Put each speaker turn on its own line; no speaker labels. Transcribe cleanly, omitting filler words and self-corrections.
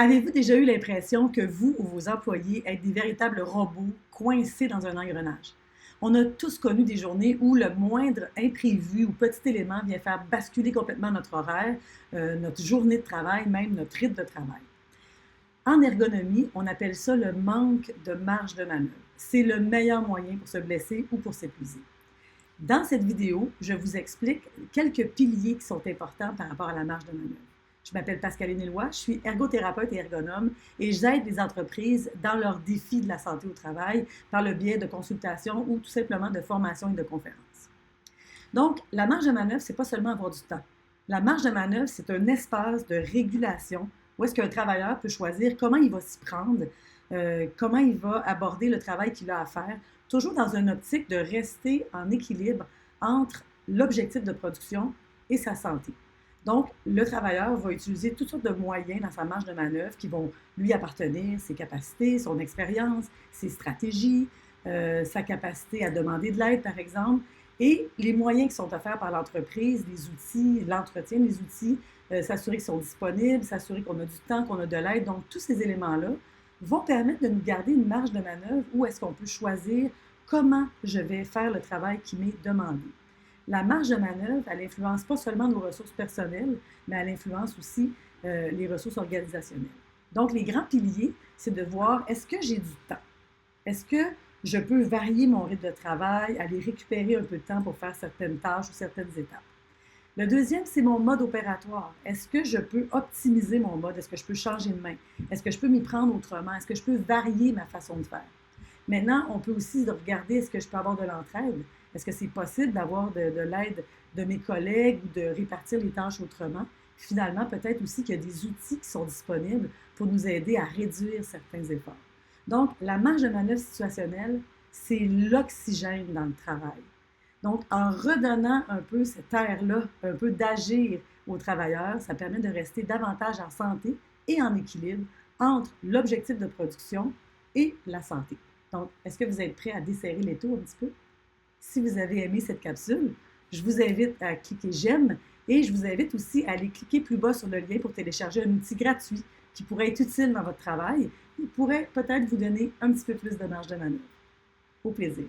Avez-vous déjà eu l'impression que vous ou vos employés êtes des véritables robots coincés dans un engrenage? On a tous connu des journées où le moindre imprévu ou petit élément vient faire basculer complètement notre horaire, notre journée de travail, même notre rythme de travail. En ergonomie, on appelle ça le manque de marge de manœuvre. C'est le meilleur moyen pour se blesser ou pour s'épuiser. Dans cette vidéo, je vous explique quelques piliers qui sont importants par rapport à la marge de manœuvre. Je m'appelle Pascaline Éloi, je suis ergothérapeute et ergonome et j'aide les entreprises dans leurs défis de la santé au travail par le biais de consultations ou tout simplement de formations et de conférences. Donc, la marge de manœuvre, ce n'est pas seulement avoir du temps. La marge de manœuvre, c'est un espace de régulation où est-ce qu'un travailleur peut choisir comment il va s'y prendre, comment il va aborder le travail qu'il a à faire, toujours dans une optique de rester en équilibre entre l'objectif de production et sa santé. Donc, le travailleur va utiliser toutes sortes de moyens dans sa marge de manœuvre qui vont lui appartenir, ses capacités, son expérience, ses stratégies, sa capacité à demander de l'aide, par exemple, et les moyens qui sont offerts par l'entreprise, les outils, l'entretien des outils, s'assurer qu'ils sont disponibles, s'assurer qu'on a du temps, qu'on a de l'aide. Donc, tous ces éléments-là vont permettre de nous garder une marge de manœuvre où est-ce qu'on peut choisir comment je vais faire le travail qui m'est demandé. La marge de manœuvre, elle influence pas seulement nos ressources personnelles, mais elle influence aussi les ressources organisationnelles. Donc, les grands piliers, c'est de voir, est-ce que j'ai du temps? Est-ce que je peux varier mon rythme de travail, aller récupérer un peu de temps pour faire certaines tâches ou certaines étapes? Le deuxième, c'est mon mode opératoire. Est-ce que je peux optimiser mon mode? Est-ce que je peux changer de main? Est-ce que je peux m'y prendre autrement? Est-ce que je peux varier ma façon de faire? Maintenant, on peut aussi regarder, est-ce que je peux avoir de l'entraide? Est-ce que c'est possible d'avoir de l'aide de mes collègues ou de répartir les tâches autrement? Finalement, peut-être aussi qu'il y a des outils qui sont disponibles pour nous aider à réduire certains efforts. Donc, la marge de manœuvre situationnelle, c'est l'oxygène dans le travail. Donc, en redonnant un peu cet air-là, un peu d'agir aux travailleurs, ça permet de rester davantage en santé et en équilibre entre l'objectif de production et la santé. Donc, est-ce que vous êtes prêts à desserrer les taux un petit peu? Si vous avez aimé cette capsule, je vous invite à cliquer j'aime et je vous invite aussi à aller cliquer plus bas sur le lien pour télécharger un outil gratuit qui pourrait être utile dans votre travail et pourrait peut-être vous donner un petit peu plus de marge de manœuvre. Au plaisir.